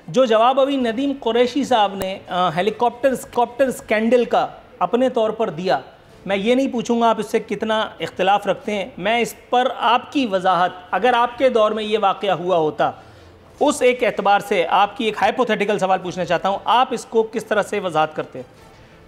जो जवाब अभी नदीम कुरैशी साहब ने हेलीकॉप्टर स्कैंडल का अपने तौर पर दिया, मैं ये नहीं पूछूंगा आप इससे कितना इख्तिलाफ रखते हैं, मैं इस पर आपकी वजाहत, अगर आपके दौर में ये वाक़या हुआ होता, उस एक एतबार से आपकी एक हाइपोथेटिकल सवाल पूछना चाहता हूँ, आप इसको किस तरह से वजाहत करते हैं?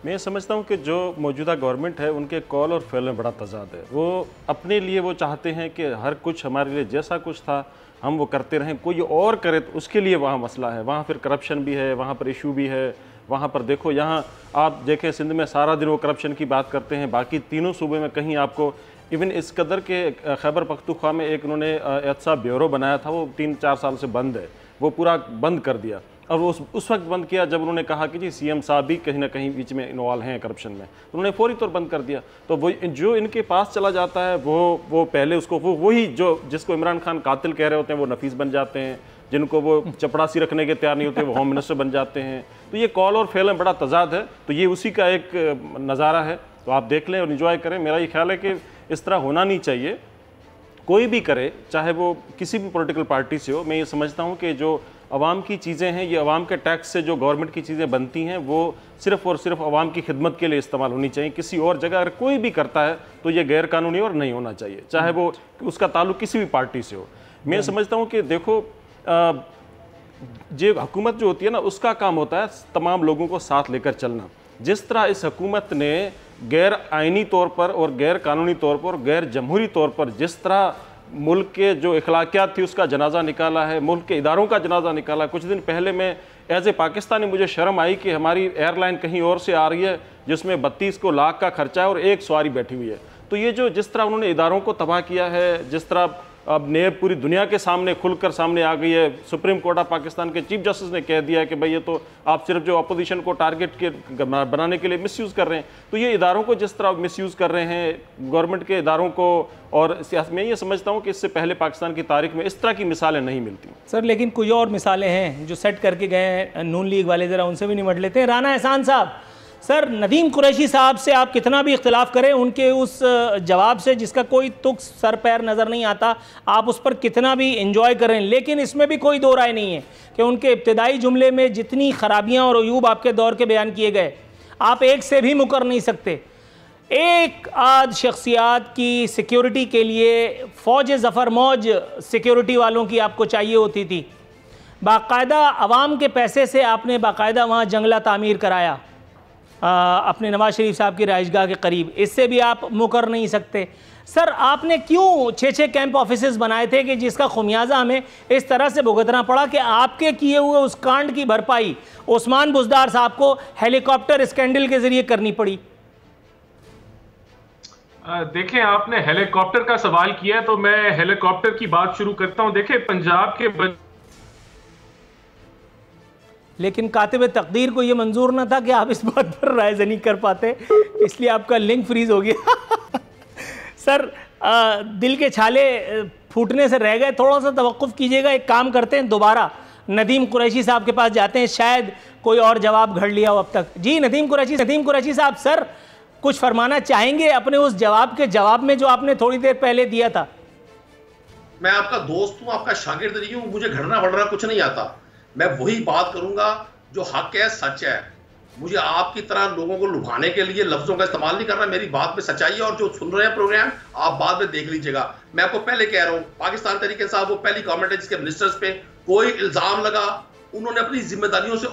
मैं समझता हूँ कि जो मौजूदा गवर्नमेंट है उनके कॉल और फेल में बड़ा तजाद है। वो अपने लिए वो चाहते हैं कि हर कुछ हमारे लिए जैसा कुछ था हम वो करते रहें, कोई और करे तो उसके लिए वहाँ मसला है, वहाँ फिर करप्शन भी है, वहाँ पर इशू भी है। वहाँ पर देखो, यहाँ आप देखें सिंध में सारा दिन वो करप्शन की बात करते हैं, बाकी तीनों सूबे में कहीं आपको इवन इस कदर के खैबर पख्तूनख्वा में एक उन्होंने एहतसाब ब्यूरो बनाया था, वो 3-4 साल से बंद है, वो पूरा बंद कर दिया। और वो उस वक्त बंद किया जब उन्होंने कहा कि जी सीएम साहब भी कहीं ना कहीं बीच में इन्वॉल्व हैं करप्शन में, उन्होंने फौरी तौर बंद कर दिया। तो वो जो इनके पास चला जाता है वो पहले उसको वही जो जिसको इमरान खान कातिल कह रहे होते हैं वो नफीस बन जाते हैं, जिनको वो चपड़ासी रखने के तैयार नहीं होते वो होम मिनिस्टर बन जाते हैं। तो ये कॉल और फेल में बड़ा तजाद है, तो ये उसी का एक नज़ारा है। तो आप देख लें और इन्जॉय करें। मेरा ये ख्याल है कि इस तरह होना नहीं चाहिए, कोई भी करे, चाहे वो किसी भी पॉलिटिकल पार्टी से हो। मैं ये समझता हूँ कि जो अवाम की चीज़ें हैं, ये अवाम के टैक्स से जो गवर्नमेंट की चीज़ें बनती हैं वो सिर्फ़ और सिर्फ अवाम की खिदमत के लिए इस्तेमाल होनी चाहिए। किसी और जगह अगर कोई भी करता है तो ये गैर कानूनी और नहीं होना चाहिए, चाहे वो उसका ताल्लुक किसी भी पार्टी से हो। मैं समझता हूँ कि देखो, जो हुकूमत जो होती है ना, उसका काम होता है तमाम लोगों को साथ लेकर चलना। जिस तरह इस हुकूमत ने गैर आइनी तौर पर और गैर कानूनी तौर पर और गैर जमहूरी तौर पर जिस तरह मुल्क के जो अखलाकियात थी उसका जनाजा निकाला है, मुल्क के इदारों का जनाजा निकाला। कुछ दिन पहले मैं एज ए पाकिस्तानी मुझे शर्म आई कि हमारी एयरलाइन कहीं और से आ रही है जिसमें 32 लाख का खर्चा है और एक सवारी बैठी हुई है। तो ये जो जिस तरह उन्होंने इदारों को तबाह किया है, जिस तरह अब नेब पूरी दुनिया के सामने खुलकर सामने आ गई है। सुप्रीम कोर्ट ऑफ पाकिस्तान के चीफ जस्टिस ने कह दिया है कि भाई ये तो आप सिर्फ जो अपोजिशन को टारगेट के बनाने के लिए मिसयूज़ कर रहे हैं। तो ये इदारों को जिस तरह मिसयूज़ कर रहे हैं, गवर्नमेंट के इदारों को, और मैं ये समझता हूँ कि इससे पहले पाकिस्तान की तारीख में इस तरह की मिसालें नहीं मिलती सर। लेकिन कोई और मिसालें हैं जो सेट करके गए हैं नून लीग वाले, ज़रा उनसे भी निपट लेते हैं। राना एहसान साहब, सर नदीम कुरैशी साहब से आप कितना भी इख्तिलाफ करें, उनके उस जवाब से जिसका कोई तुक सर पैर नज़र नहीं आता, आप उस पर कितना भी इंजॉय करें, लेकिन इसमें भी कोई दो राय नहीं है कि उनके इब्तदाई जुमले में जितनी खराबियां और अयूब आपके दौर के बयान किए गए, आप एक से भी मुकर नहीं सकते। एक आध शख्सियात की सिक्योरिटी के लिए फ़ौज ज़फ़र मौज सिक्योरिटी वालों की आपको चाहिए होती थी। बाकायदा आवाम के पैसे से आपने बाकायदा वहाँ जंगला तामीर कराया अपने नवाज शरीफ साहब की राइशगाह के करीब, इससे भी आप मुकर नहीं सकते। सर आपने क्यों 6-6 कैंप ऑफिसेस बनाए थे कि जिसका खुमियाजा हमें इस तरह से भुगतना पड़ा कि आपके किए हुए उस कांड की भरपाई उस्मान बुज़दार साहब को हेलीकॉप्टर स्कैंडल के जरिए करनी पड़ी? देखें, आपने हेलीकॉप्टर का सवाल किया है तो मैं हेलीकॉप्टर की बात शुरू करता हूं। देखें, पंजाब के लेकिन कातिब तकदीर को यह मंजूर ना था कि आप इस बात पर रायज़नी कर पाते, इसलिए आपका लिंक फ्रीज हो गया। सर दिल के छाले फूटने से रह गए, थोड़ा सा तवक्कुफ कीजिएगा। एक काम करते हैं, दोबारा नदीम कुरैशी साहब के पास जाते हैं, शायद कोई और जवाब घड़ लिया हो अब तक। जी नदीम कुरैशी साहब, सर कुछ फरमाना चाहेंगे अपने उस जवाब में जो आपने थोड़ी देर पहले दिया था? मैं आपका दोस्त हूं, आपका शागिर्द नहीं हूं, मुझे घड़ना बढ़ना कुछ नहीं आता। मैं वही बात करूंगा जो हक है, सच है। मुझे आपकी तरह लोगों को लुभाने के लिए लफ्जों का इस्तेमाल नहीं करना। मेरी बात में सच्चाई है, और जो सुन रहे हैं प्रोग्राम आप बाद में देख लीजिएगा। मैं आपको पहले कह रहा हूं, पाकिस्तान तरीके साहब वो पहली गवर्नमेंट है जिसके मिनिस्टर्स पे कोई इल्जाम लगा, उन्होंने अपनी जिम्मेदारियों से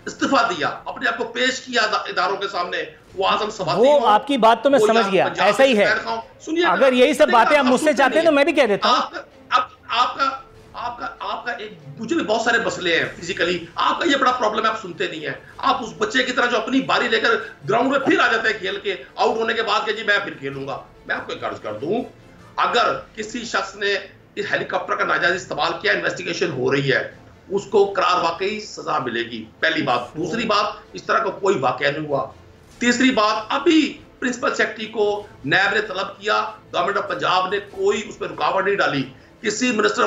इस्तीफा दिया, अपने आप को पेश किया इदारों के सामने। वो आजम सवाती, वो आपकी बात तो मैं समझ गया, ऐसा ही है। सुनिए, अगर यही सब बातें आप मुझसे चाहते हैं तो मैं भी कह देता हूं। आपका एक, मुझे भी बहुत सारे मसले हैं फिजिकली, आपका ये बड़ा प्रॉब्लम है, आप सुनते नहीं है। आप उस बच्चे की तरह जो अपनी बारी लेकर ग्राउंड में फिर आ जाते हैं खेल के आउट होने के बाद कि जी मैं फिर खेलूंगा। मैं आपको एक अर्ज कर दूं, अगर किसी शख्स ने इस हेलीकॉप्टर का नाजायज इस्तेमाल किया, इन्वेस्टिगेशन हो रही है, उसको करार वाकई सजा मिलेगी। पहली बात। दूसरी बात, इस तरह का कोई वाकया नहीं हुआ। तीसरी बात, अभी प्रिंसिपल सेक्रेटरी को नैब ने तलब किया, गवर्नमेंट ऑफ पंजाब ने कोई उस पर रुकावट नहीं डाली। किसी मिनिस्टर,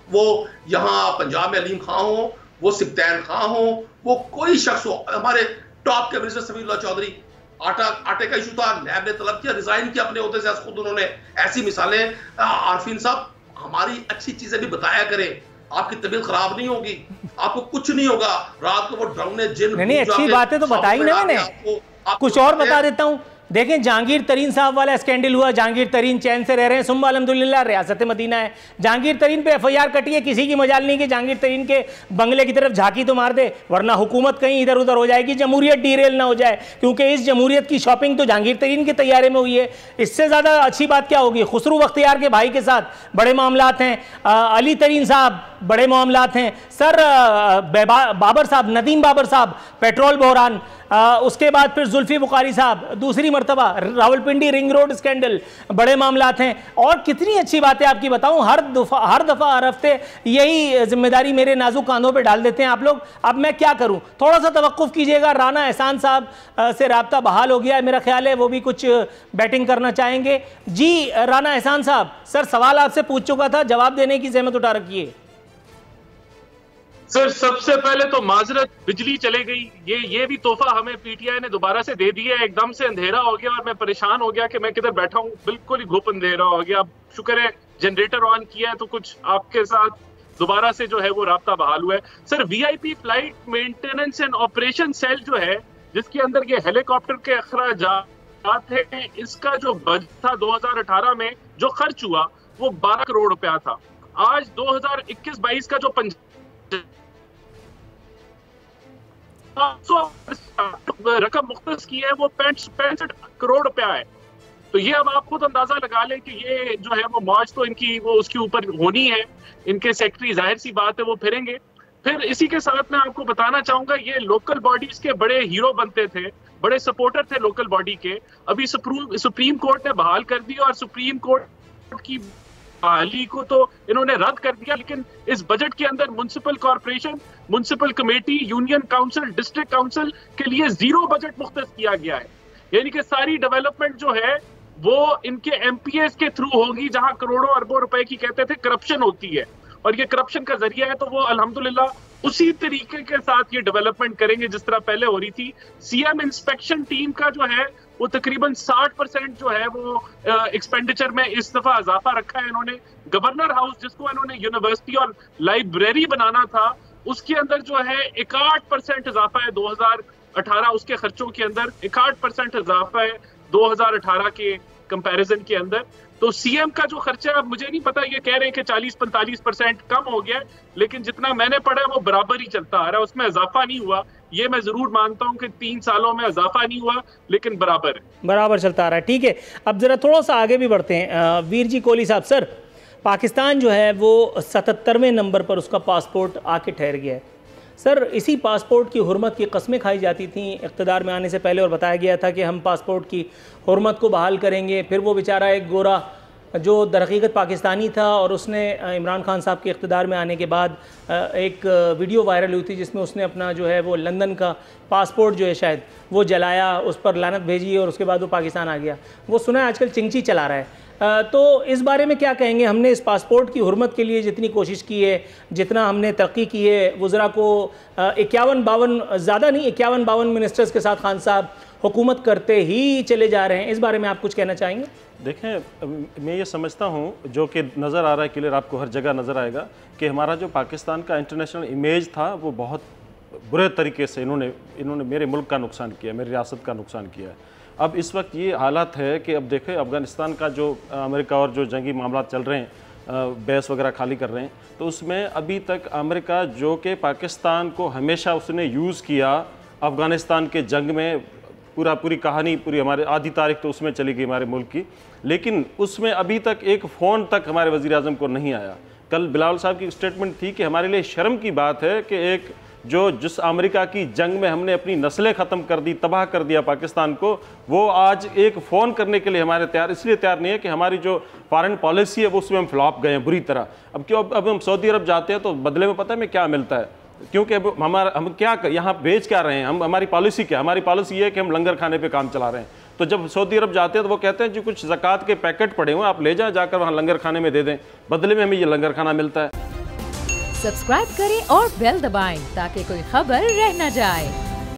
वो यहाँ पंजाब में अलीम खां हो, वो सिब्तैन खां हो, वो कोई शख्स हो, हमारे टॉप के मिनिस्टर समीउल्लाह चौधरी, आटे का इशू था, नैब ने तलब किया, रिजाइन किया अपने ओहदे से खुद उन्होंने। ऐसी मिसालें। आरफीन साहब, हमारी अच्छी चीजें भी बताया करें। आपकी तबीयत खराब नहीं होगी, आपको कुछ नहीं होगा। रात को वो डरावने जिन नहीं, अच्छी बातें तो बताई ना मैंने, कुछ और बता देता हूं। देखें, जहांगीर तरीन साहब वाला स्कैंडल हुआ, जहांगीर तरीन चैन से रह रहे हैं, सुम्मा अल्हम्दुलिल्लाह रियासत मदीना है। जहांगीर तरीन पे एफआईआर कटी है, किसी की मजाल नहीं कि जहांगीर तरीन के बंगले की तरफ झांकी तो मार दे, वरना हुकूमत कहीं इधर उधर हो जाएगी, जमहूरियत डीरेल ना हो जाए, क्योंकि इस जमहूरियत की शॉपिंग तो जहांगीर तरीन के तैयारे में हुई है। इससे ज़्यादा अच्छी बात क्या होगी। खुसरू बख्तियार के भाई के साथ बड़े मामलात हैं, अली तरीन साहब बड़े मामलात हैं सर, बाबर साहब, नदीम बाबर साहब पेट्रोल बहरान, उसके बाद फिर जुल्फी बुखारी साहब दूसरी मरतबा, रावलपिंडी रिंग रोड स्कैंडल, बड़े मामलात हैं। और कितनी अच्छी बातें आपकी बताऊं, हर दफ़ा हर हफ्ते यही जिम्मेदारी मेरे नाजुक कांधों पे डाल देते हैं आप लोग। अब मैं क्या करूं, थोड़ा सा तवक्कुफ कीजिएगा। राना एहसान साहब से राब्ता बहाल हो गया है, मेरा ख्याल है वो भी कुछ बैटिंग करना चाहेंगे। जी राना एहसान साहब, सर सवाल आपसे पूछ चुका था, जवाब देने की जहमत उठा रखिए। सर सबसे पहले तो माजरत, बिजली चले गई, ये भी तोहफा हमें पीटीआई ने दोबारा से दे दिया। एकदम से अंधेरा हो गया और मैं परेशान हो गया कि मैं किधर बैठा हूँ, बिल्कुल ही घुप अंधेरा हो गया। अब शुक्र है जनरेटर ऑन किया है तो कुछ आपके साथ दोबारा से जो है वो राब्ता बहाल हुआ है। Sir VIP flight maintenance and operation cell जो है, जिसके अंदर ये हेलीकॉप्टर के अखराजात है, इसका जो बजट था 2018 में जो खर्च हुआ वो 12 करोड़ रुपया था। आज 2021-22 का जो रकम मुख्तस की है वो 65 करोड़ रुपया है। तो ये अब आप खुद अंदाजा लगा लें कि ये जो है वो मौज तो इनकी वो उसके ऊपर होनी है। इनके सेक्रेटरी जाहिर सी बात है वो फिरेंगे। फिर इसी के साथ मैं आपको बताना चाहूंगा, ये लोकल बॉडीज के बड़े हीरो बनते थे, बड़े सपोर्टर थे लोकल बॉडी के। अभी सुप्रीम कोर्ट ने बहाल कर दिया और सुप्रीम कोर्ट की बहाली को तो इन्होंने रद्द कर दिया, लेकिन इस बजट के अंदर municipal corporation, municipal committee, union council, district council के लिए 0 बजट मुख्तस किया गया है। यानी कि सारी डेवलपमेंट जो है वो इनके एमपीएस के थ्रू होगी, जहां करोड़ों अरबों रुपए की कहते थे करप्शन होती है, और ये करप्शन का जरिया है। तो वो अल्हम्दुलिल्लाह उसी तरीके के साथ ये डेवलपमेंट करेंगे जिस तरह पहले हो रही थी। सीएम इंस्पेक्शन टीम का जो है वो तकरीबन 60% जो है वो एक्सपेंडिचर में इस दफा इजाफा रखा है इन्होंने। गवर्नर हाउस, जिसको इन्होंने यूनिवर्सिटी और लाइब्रेरी बनाना था, उसके अंदर जो है 61% इजाफा है 2018 उसके खर्चों के अंदर, 61% इजाफा है 2018 के कंपैरिजन के अंदर। तो सीएम का जो खर्चा, अब मुझे नहीं पता, ये कह रहे हैं कि 40-45% कम हो गया है, लेकिन जितना मैंने पढ़ा है वो बराबर ही चलता आ रहा है, उसमें इजाफा नहीं हुआ। ये मैं जरूर मानता हूं कि 3 सालों में इजाफा नहीं हुआ, लेकिन बराबर है, बराबर चलता आ रहा है। ठीक है, अब जरा थोड़ा सा आगे भी बढ़ते हैं। वीर जी कोहली साहब, सर पाकिस्तान जो है वो 77वें नंबर पर उसका पासपोर्ट आके ठहर गया है। सर इसी पासपोर्ट की हुर्मत की कस्में खाई जाती थी इक़्तिदार में आने से पहले, और बताया गया था कि हम पासपोर्ट की हुर्मत को बहाल करेंगे। फिर वो बेचारा एक गोरा जो दरहकीकत पाकिस्तानी था, और उसने इमरान खान साहब के इक़्तिदार में आने के बाद एक वीडियो वायरल हुई थी जिसमें उसने अपना जो है वो लंदन का पासपोर्ट जो है शायद वो जलाया, उस पर लानत भेजी और उसके बाद वो पाकिस्तान आ गया। वो सुना है आजकल चिंची चला रहा है। तो इस बारे में क्या कहेंगे? हमने इस पासपोर्ट की हुर्मत के लिए जितनी कोशिश की है, जितना हमने तरक्की की है, वज़रा को 51-52 ज़्यादा नहीं 51-52 मिनिस्टर्स के साथ खान साहब हुकूमत करते ही चले जा रहे हैं। इस बारे में आप कुछ कहना चाहेंगे? देखें, मैं ये समझता हूँ, जो कि नज़र आ रहा है क्लियर, आपको हर जगह नज़र आएगा कि हमारा जो पाकिस्तान का इंटरनेशनल इमेज था वो बहुत बुरे तरीके से इन्होंने मेरे मुल्क का नुकसान किया, मेरी रियासत का नुकसान किया है। अब इस वक्त ये हालत है कि अब देखें अफ़गानिस्तान का जो अमेरिका और जो जंगी मामला चल रहे हैं, बेस वगैरह खाली कर रहे हैं, तो उसमें अभी तक अमेरिका, जो कि पाकिस्तान को हमेशा उसने यूज़ किया अफ़गानिस्तान के जंग में, पूरी कहानी, पूरी हमारे आधी तारीख तो उसमें चली गई हमारे मुल्क की, लेकिन उसमें अभी तक एक फ़ोन तक हमारे वज़ीर आज़म को नहीं आया। कल बिलावल साहब की स्टेटमेंट थी कि हमारे लिए शर्म की बात है कि एक जिस अमेरिका की जंग में हमने अपनी नस्लें ख़त्म कर दी, तबाह कर दिया पाकिस्तान को, वो आज एक फ़ोन करने के लिए हमारे इसलिए तैयार नहीं है कि हमारी जो फॉरेन पॉलिसी है वो उसमें हम फ्लॉप गए हैं बुरी तरह। अब हम सऊदी अरब जाते हैं तो बदले में पता है हमें क्या मिलता है, क्योंकि अब हम क्या यहाँ बेच क्या रहे हैं, हमारी पॉलिसी क्या, हमारी पॉलिसी ये है कि हम लंगर खाने पर काम चला रहे हैं। तो जब सऊदी अरब जाते हैं तो वो कहते हैं जी कुछ ज़कात के पैकेट पड़े हुए, आप ले जाएं, जाकर वहाँ लंगर खाने में दे दें, बदले में हमें ये लंगर खाना मिलता है। सब्सक्राइब करें और बेल दबाएं ताकि कोई खबर रह न जाए।